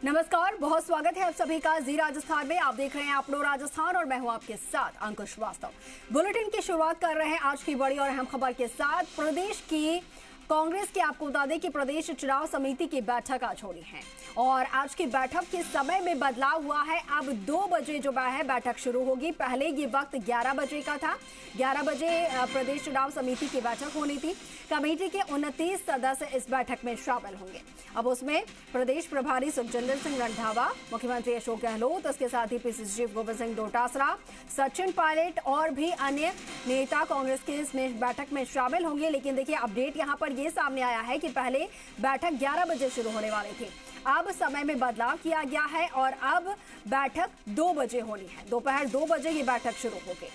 नमस्कार, बहुत स्वागत है आप सभी का जी राजस्थान में। आप देख रहे हैं अपनो राजस्थान और मैं हूं आपके साथ अंकुश श्रीवास्तव। बुलेटिन की शुरुआत कर रहे हैं आज की बड़ी और अहम खबर के साथ। प्रदेश की कांग्रेस की आपको बता दें कि प्रदेश चुनाव समिति की बैठक आज होनी है और आज की बैठक के समय में बदलाव हुआ है। अब 2 बजे जो है बैठक शुरू होगी। पहले ये वक्त 11 बजे का था। 11 बजे प्रदेश चुनाव समिति की बैठक होनी थी। कमेटी के 29 सदस्य इस बैठक में शामिल होंगे। अब उसमें प्रदेश प्रभारी सुखजिंदर सिंह रंधावा, मुख्यमंत्री अशोक गहलोत, इसके साथ ही पीसीसी चीफ गोविंद सिंह डोटासरा, सचिन पायलट और भी अन्य नेता कांग्रेस के इसमें बैठक में शामिल होंगे। लेकिन देखिए, अपडेट यहाँ पर ये सामने आया है कि पहले बैठक 11 बजे शुरू होने वाली थी। अब समय में बदलाव किया गया है और अब बैठक 2 बजे होनी है। दोपहर 2 बजे ये बैठक शुरू होगी।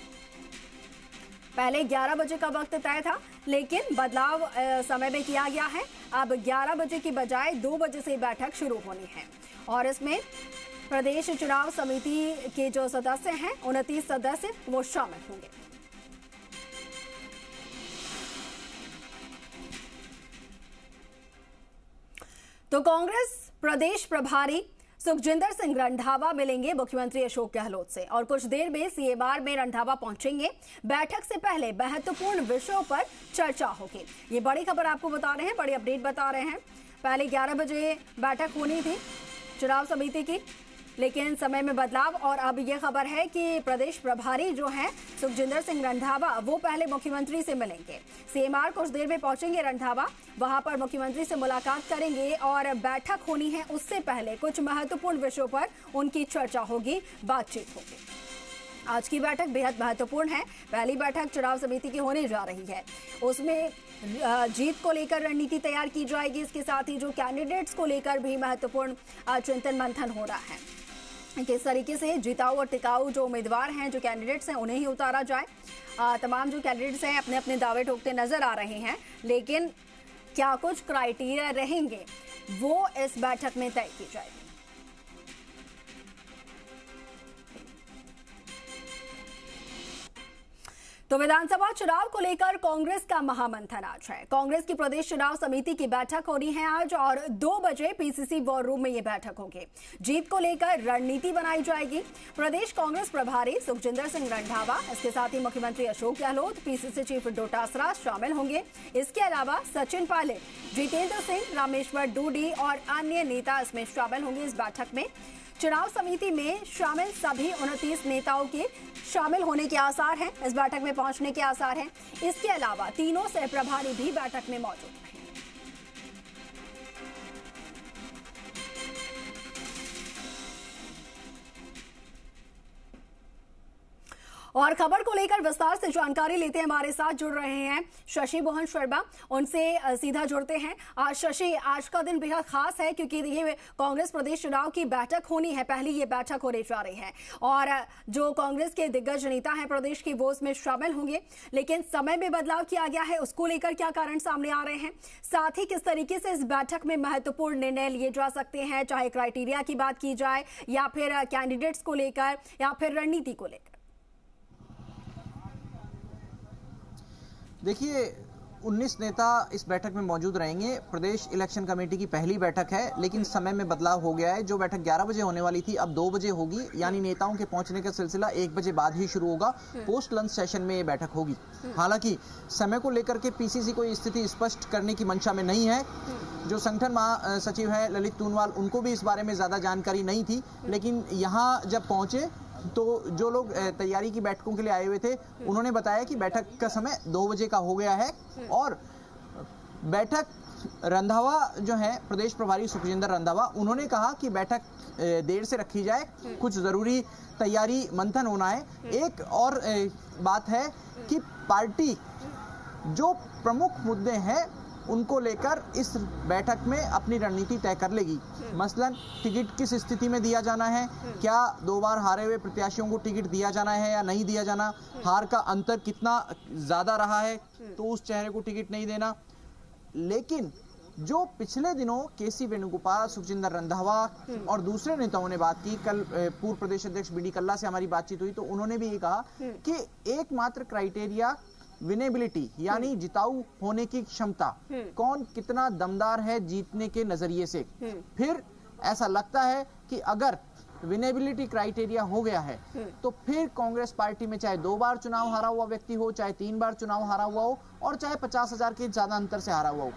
पहले 11 बजे का वक्त तय था, लेकिन बदलाव समय में किया गया है। अब 11 बजे की बजाय 2 बजे से बैठक शुरू होनी है और इसमें प्रदेश चुनाव समिति के जो सदस्य हैं, 29 सदस्य, वो शामिल होंगे। तो कांग्रेस प्रदेश प्रभारी सुखजिंदर सिंह रंधावा मिलेंगे मुख्यमंत्री अशोक गहलोत से और कुछ देर में सीएमआर में रंधावा पहुंचेंगे। बैठक से पहले महत्वपूर्ण विषयों पर चर्चा होगी। ये बड़ी खबर आपको बता रहे हैं, बड़ी अपडेट बता रहे हैं। पहले 11 बजे बैठक होनी थी चुनाव समिति की, लेकिन समय में बदलाव और अब यह खबर है कि प्रदेश प्रभारी जो हैं सुखजिंदर सिंह रंधावा, वो पहले मुख्यमंत्री से मिलेंगे। सीएमआर कुछ देर में पहुंचेंगे रंधावा, वहां पर मुख्यमंत्री से मुलाकात करेंगे और बैठक होनी है। उससे पहले कुछ महत्वपूर्ण विषयों पर उनकी चर्चा होगी, बातचीत होगी। आज की बैठक बेहद महत्वपूर्ण है। पहली बैठक चुनाव समिति की होने जा रही है। उसमें जीत को लेकर रणनीति तैयार की जाएगी। इसके साथ ही जो कैंडिडेट्स को लेकर भी महत्वपूर्ण चिंतन मंथन हो रहा है। किस तरीके से जिताऊ और टिकाऊ जो उम्मीदवार हैं, जो कैंडिडेट्स हैं, उन्हें ही उतारा जाए। तमाम जो कैंडिडेट्स हैं अपने अपने दावे ठोकते नजर आ रहे हैं, लेकिन क्या कुछ क्राइटेरिया रहेंगे वो इस बैठक में तय की जाएगी। तो विधानसभा चुनाव को लेकर कांग्रेस का महामंथन आज है। कांग्रेस की प्रदेश चुनाव समिति की बैठक होनी है आज और 2 बजे पीसीसी वॉर रूम में यह बैठक होगी। जीत को लेकर रणनीति बनाई जाएगी। प्रदेश कांग्रेस प्रभारी सुखजिंदर सिंह रंधावा, इसके साथ ही मुख्यमंत्री अशोक गहलोत, पीसीसी चीफ डोटासरा शामिल होंगे। इसके अलावा सचिन पायलट, जितेंद्र सिंह, रामेश्वर डूडी और अन्य नेता इसमें शामिल होंगे। इस बैठक में चुनाव समिति में शामिल सभी 29 नेताओं के शामिल होने के आसार हैं। इस बैठक में पहुंचने के आसार हैं। इसके अलावा तीनों सह प्रभारी भी बैठक में मौजूद हैं। और खबर को लेकर विस्तार से जानकारी लेते हैं। हमारे साथ जुड़ रहे हैं शशि मोहन शर्मा, उनसे सीधा जुड़ते हैं। शशि, आज का दिन बेहद खास है क्योंकि देखिए कांग्रेस प्रदेश चुनाव की बैठक होनी है। पहली ये बैठक होने जा रही है और जो कांग्रेस के दिग्गज नेता हैं प्रदेश के, वो इसमें शामिल होंगे। लेकिन समय में बदलाव किया गया है, उसको लेकर क्या कारण सामने आ रहे हैं? साथ ही किस तरीके से इस बैठक में महत्वपूर्ण निर्णय लिए जा सकते हैं, चाहे क्राइटेरिया की बात की जाए या फिर कैंडिडेट्स को लेकर या फिर रणनीति को लेकर? देखिए, 19 नेता इस बैठक में मौजूद रहेंगे। प्रदेश इलेक्शन कमेटी की पहली बैठक है, लेकिन समय में बदलाव हो गया है। जो बैठक 11 बजे होने वाली थी अब 2 बजे होगी, यानी नेताओं के पहुंचने का सिलसिला 1 बजे बाद ही शुरू होगा। पोस्ट लंच सेशन में ये बैठक होगी। हालांकि समय को लेकर के पीसीसी कोई स्थिति स्पष्ट करने की मंशा में नहीं है। जो संगठन महासचिव है ललित टूनवाल, उनको भी इस बारे में ज्यादा जानकारी नहीं थी, लेकिन यहाँ जब पहुंचे तो जो लोग तैयारी की बैठकों के लिए आए हुए थे, उन्होंने बताया कि बैठक का समय 2 बजे का हो गया है और बैठक रंधावा जो है प्रदेश प्रभारी सुखजिंदर रंधावा, उन्होंने कहा कि बैठक देर से रखी जाए, कुछ जरूरी तैयारी मंथन होना है। एक और बात है कि पार्टी जो प्रमुख मुद्दे हैं उनको लेकर इस बैठक में अपनी रणनीति तय कर लेगी। मसलन टिकट किस स्थिति में दिया जाना है, क्या 2 बार हारे हुए प्रत्याशियों को टिकट दिया जाना है या नहीं दिया जाना, हार का अंतर कितना ज्यादा रहा है तो उस चेहरे को टिकट नहीं देना। लेकिन जो पिछले दिनों केसी वेणुगोपाल, सुखजिंदर रंधावा और दूसरे नेताओं ने बात की, कल पूर्व प्रदेश अध्यक्ष बीडी कल्ला से हमारी बातचीत हुई तो उन्होंने भी ये कहा कि एकमात्र क्राइटेरिया विनेबिलिटी यानी जिताऊ होने की क्षमता, कौन कितना दमदार है जीतने के नजरिए से, फिर ऐसा लगता है कि अगर विनेबिलिटी क्राइटेरिया हो गया है तो फिर कांग्रेस पार्टी में चाहे 2 बार चुनाव हारा हुआ व्यक्ति हो, चाहे 3 बार चुनाव हारा हुआ हो और चाहे 50,000 के ज्यादा अंतर से हारा हुआ हो,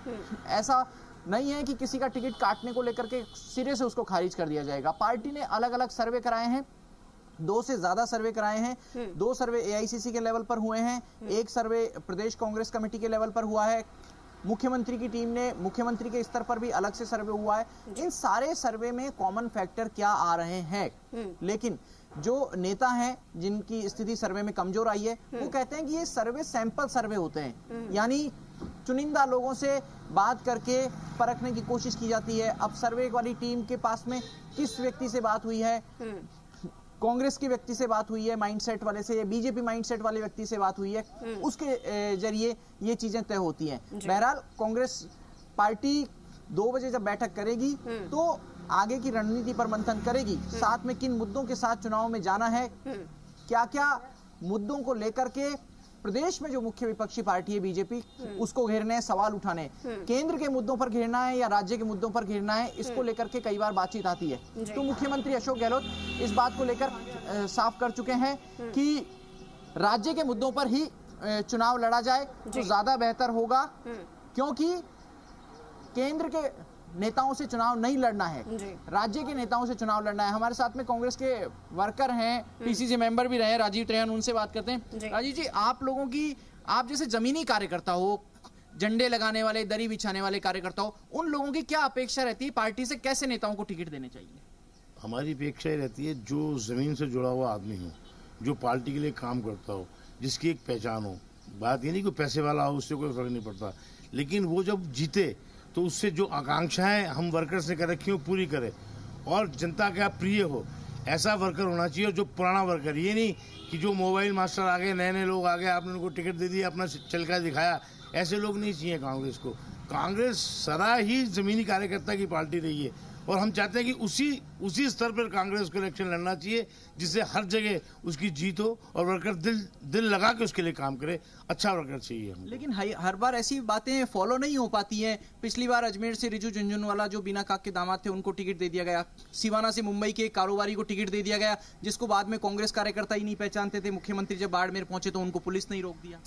ऐसा नहीं है कि किसी का टिकट काटने को लेकर के सिरे से उसको खारिज कर दिया जाएगा। पार्टी ने अलग अलग सर्वे कराए हैं, 2 से ज्यादा सर्वे कराए हैं। 2 सर्वे एआईसीसी के लेवल पर हुए हैं, 1 सर्वे प्रदेश कांग्रेस कमेटी के लेवल पर हुआ है, मुख्यमंत्री की टीम ने मुख्यमंत्री के स्तर पर भी अलग से सर्वे हुआ है। इन सारे सर्वे में कॉमन फैक्टर क्या आ रहे हैं, लेकिन जो नेता हैं जिनकी स्थिति सर्वे में कमजोर आई है वो कहते हैं कि ये सर्वे सैंपल सर्वे होते हैं, यानी चुनिंदा लोगों से बात करके परखने की कोशिश की जाती है। अब सर्वे वाली टीम के पास में किस व्यक्ति से बात हुई है, कांग्रेस के व्यक्ति से बात हुई है माइंडसेट वाले से, या बीजेपी माइंडसेट वाले व्यक्ति से बात हुई है, उसके जरिए ये चीजें तय होती हैं। बहरहाल कांग्रेस पार्टी 2 बजे जब बैठक करेगी तो आगे की रणनीति पर मंथन करेगी, साथ में किन मुद्दों के साथ चुनाव में जाना है, क्या क्या मुद्दों को लेकर के प्रदेश में जो मुख्य विपक्षी पार्टी है बीजेपी उसको घेरने हैं, सवाल उठाने, केंद्र के मुद्दों पर घेरना है या राज्य के मुद्दों पर घेरना है, इसको लेकर के कई बार बातचीत आती है। तो मुख्यमंत्री अशोक गहलोत इस बात को लेकर साफ कर चुके हैं कि राज्य के मुद्दों पर ही चुनाव लड़ा जाए तो ज्यादा बेहतर होगा, क्योंकि केंद्र के नेताओं से चुनाव नहीं लड़ना है, राज्य के नेताओं से चुनाव लड़ना है। हमारे साथ में कांग्रेस के वर्कर हैं, पीसीसी मेंबर भी रहे राजीव त्रेहन, उनसे बात करते हैं। राजीव जी, आप लोगों की, आप जैसे जमीनी कार्यकर्ता हो, झंडे लगाने वाले, दरी बिछाने वाले कार्यकर्ता हो, उन लोगों की क्या अपेक्षा रहती है, पार्टी से कैसे नेताओं को टिकट देने चाहिए? हमारी अपेक्षा रहती है जो जमीन से जुड़ा हुआ आदमी हो, जो पार्टी के लिए काम करता हो, जिसकी एक पहचान हो। बात ये नहीं कोई पैसे वाला हो, उससे कोई फर्क नहीं पड़ता, लेकिन वो जब जीते तो उससे जो आकांक्षाएं हम वर्कर्स ने कर रखी हो पूरी करे और जनता का प्रिय हो, ऐसा वर्कर होना चाहिए। जो पुराना वर्कर, ये नहीं कि जो मोबाइल मास्टर आ गए, नए नए लोग आ गए, आपने उनको टिकट दे दिया, अपना चलका दिखाया, ऐसे लोग नहीं चाहिए कांग्रेस को। कांग्रेस सदा ही जमीनी कार्यकर्ता की पार्टी रही है और हम चाहते हैं कि उसी स्तर पर कांग्रेस को इलेक्शन लड़ना चाहिए, जिससे हर जगह उसकी जीत हो और वर्कर दिल लगा के उसके लिए काम करे। अच्छा वर्कर चाहिए हमें। लेकिन हर बार ऐसी बातें फॉलो नहीं हो पाती हैं। पिछली बार अजमेर से रिजू झुनझुनवाला जो बिना काक के दामाद थे उनको टिकट दे दिया गया, सिवाना से मुंबई के कारोबारी को टिकट दे दिया गया, जिसको बाद में कांग्रेस कार्यकर्ता ही नहीं पहचानते थे। मुख्यमंत्री जब बाड़मेर पहुंचे तो उनको पुलिस ने रोक दिया।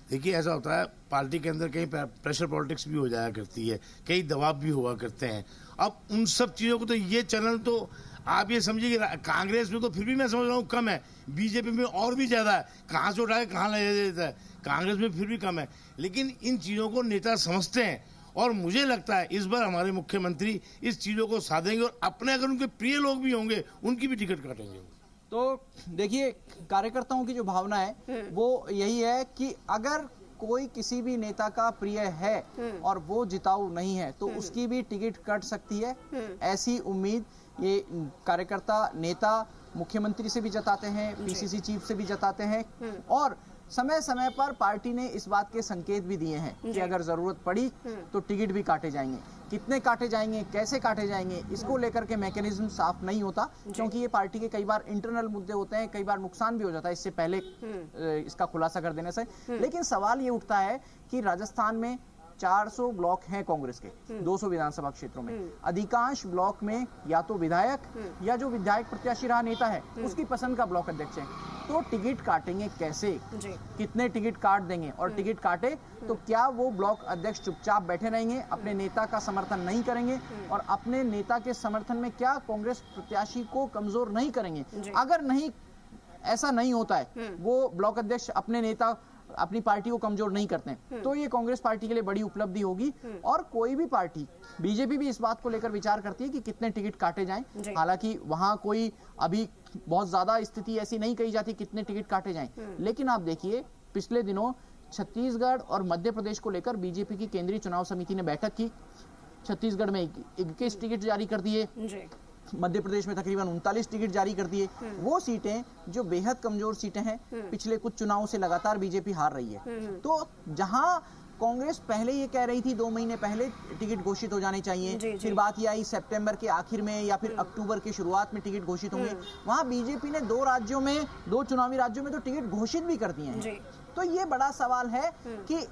देखिए, ऐसा होता है पार्टी के अंदर कहीं प्रेशर पॉलिटिक्स भी हो जाया करती है, कई दबाव भी हुआ करते हैं। अब उन सब चीजों को तो ये चैनल तो आप ये समझिए कि कांग्रेस में तो फिर भी मैं समझ रहा हूँ कम है, बीजेपी में और भी ज्यादा है, कहाँ से उठा के कहाँ ले देता है, कांग्रेस में फिर भी कम है। लेकिन इन चीजों को नेता समझते हैं और मुझे लगता है इस बार हमारे मुख्यमंत्री इस चीजों को साधेंगे और अपने अगर उनके प्रिय लोग भी होंगे उनकी भी टिकट काटेंगे। तो देखिए, कार्यकर्ताओं की जो भावना है वो यही है कि अगर कोई किसी भी नेता का प्रिय है और वो जिताऊ नहीं है तो उसकी भी टिकट कट सकती है। ऐसी उम्मीद ये कार्यकर्ता नेता मुख्यमंत्री से भी जताते हैं, पीसीसी चीफ से भी जताते हैं और समय समय पर पार्टी ने इस बात के संकेत भी दिए हैं कि अगर जरूरत पड़ी तो टिकट भी काटे जाएंगे। कितने काटे जाएंगे, कैसे काटे जाएंगे, इसको लेकर के मैकेनिज्म साफ नहीं होता, क्योंकि ये पार्टी के कई बार इंटरनल मुद्दे होते हैं, कई बार नुकसान भी हो जाता है इससे पहले इसका खुलासा कर देने से। लेकिन सवाल ये उठता है कि राजस्थान में 400 ब्लॉक हैं कांग्रेस के 200 विधानसभा क्षेत्रों में, अधिकांश ब्लॉक में या तो विधायक या जो विधायक प्रत्याशी रहा नेता है उसकी पसंद का ब्लॉक अध्यक्ष है। तो टिकट काटेंगे कैसे, कितने टिकट काट देंगे, और टिकट काटे तो क्या वो ब्लॉक अध्यक्ष चुपचाप बैठे रहेंगे, अपने नेता का समर्थन नहीं करेंगे और अपने नेता के समर्थन में क्या कांग्रेस प्रत्याशी को कमजोर नहीं करेंगे? अगर नहीं, ऐसा नहीं होता है, वो ब्लॉक अध्यक्ष अपने नेता अपनी पार्टी को कमजोर नहीं करते हैं, तो ये कांग्रेस पार्टी के लिए बड़ी उपलब्धि होगी। और कोई भी पार्टी, बीजेपी भी इस बात को लेकर विचार करती है कि कितने टिकट काटे जाएं। हालांकि वहां कोई अभी बहुत ज्यादा स्थिति ऐसी नहीं कही जाती कितने टिकट काटे जाएं, लेकिन आप देखिए पिछले दिनों छत्तीसगढ़ और मध्य प्रदेश को लेकर बीजेपी की केंद्रीय चुनाव समिति ने बैठक की। छत्तीसगढ़ में 21 टिकट जारी कर दिए, मध्य प्रदेश में तकरीबन 39 टिकट जारी कर दिए। वो सीटें जो बेहद कमजोर सीटें हैं, पिछले कुछ चुनावों से लगातार बीजेपी हार रही है। तो जहां कांग्रेस पहले ये कह रही थी 2 महीने पहले टिकट घोषित हो जाने चाहिए, फिर बात ये आई सितंबर के आखिर में या फिर अक्टूबर के शुरुआत में टिकट घोषित होंगे, वहां बीजेपी ने 2 चुनावी राज्यों में तो टिकट घोषित भी कर दिए हैं। तो ये बड़ा सवाल है कि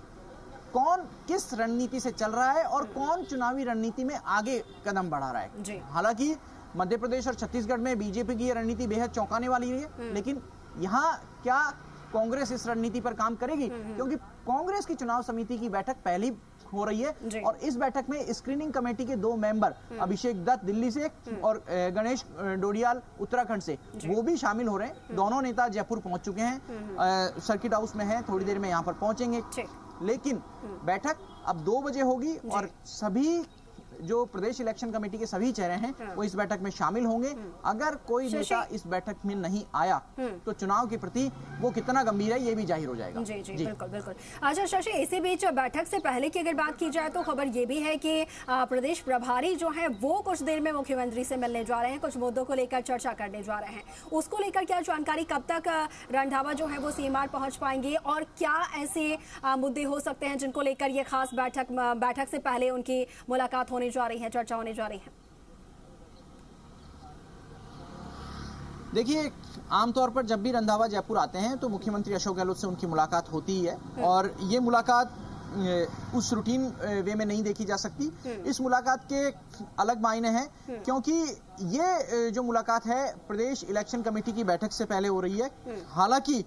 कौन किस रणनीति से चल रहा है और कौन चुनावी रणनीति में आगे कदम बढ़ा रहा है। हालांकि मध्य प्रदेश और छत्तीसगढ़ में बीजेपी की रणनीति बेहद चौंकाने वाली है, लेकिन यहाँ क्या कांग्रेस इस रणनीति पर काम करेगी? क्योंकि कांग्रेस की चुनाव समिति की बैठक पहली हो रही है और इस बैठक में स्क्रीनिंग कमेटी के 2 मेंबर अभिषेक दत्त दिल्ली से और गणेश डोडियाल उत्तराखंड से वो भी शामिल हो रहे हैं। दोनों नेता जयपुर पहुंच चुके हैं, सर्किट हाउस में हैं, थोड़ी देर में यहाँ पर पहुंचेंगे। लेकिन बैठक अब 2 बजे होगी और सभी जो प्रदेश इलेक्शन कमेटी के सभी चेहरे हैं वो इस बैठक में शामिल होंगे। अगर कोई नेता इस बैठक में नहीं आया तो चुनाव के प्रति वो कितना गंभीर है ये भी जाहिर हो जाएगा। जी बिल्कुल बिल्कुल। अच्छा शशि, इसी बीच बैठक से पहले की अगर बात की जाए तो खबर ये भी है कि प्रदेश प्रभारी जो है वो कुछ देर में मुख्यमंत्री से मिलने जा रहे हैं, कुछ मुद्दों को लेकर चर्चा करने जा रहे हैं। उसको लेकर क्या जानकारी, कब तक रंधावा जो है वो सीएमआर पहुंच पाएंगे और क्या ऐसे मुद्दे हो सकते हैं जिनको लेकर ये खास बैठक से पहले उनकी मुलाकात होने जा रही है, चर्चा होने जा रही है? देखिए, आमतौर पर जब भी रंधावा जयपुर आते हैं तो मुख्यमंत्री अशोक गहलोत से उनकी मुलाकात होती ही है और ये मुलाकात उस रूटीन वे में नहीं देखी जा सकती। इस मुलाकात के अलग मायने हैं क्योंकि ये जो मुलाकात है प्रदेश इलेक्शन कमेटी की बैठक से पहले हो रही है। हालांकि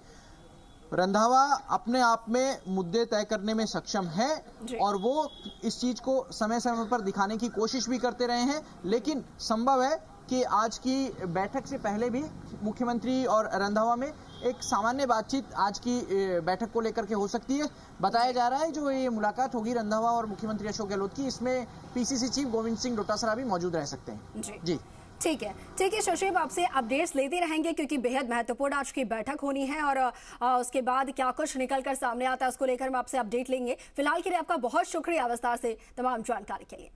रंधावा अपने आप में मुद्दे तय करने में सक्षम है और वो इस चीज को समय समय पर दिखाने की कोशिश भी करते रहे हैं, लेकिन संभव है कि आज की बैठक से पहले भी मुख्यमंत्री और रंधावा में एक सामान्य बातचीत आज की बैठक को लेकर के हो सकती है। बताया जा रहा है जो ये मुलाकात होगी रंधावा और मुख्यमंत्री अशोक गहलोत की, इसमें पीसीसी चीफ गोविंद सिंह डोटासरा भी मौजूद रह सकते हैं। जी ठीक है शशि, आपसे अपडेट्स लेते रहेंगे क्योंकि बेहद महत्वपूर्ण आज की बैठक होनी है और उसके बाद क्या कुछ निकल कर सामने आता है उसको लेकर हम आपसे अपडेट लेंगे। फिलहाल के लिए आपका बहुत शुक्रिया विस्तार से तमाम जानकारी के लिए।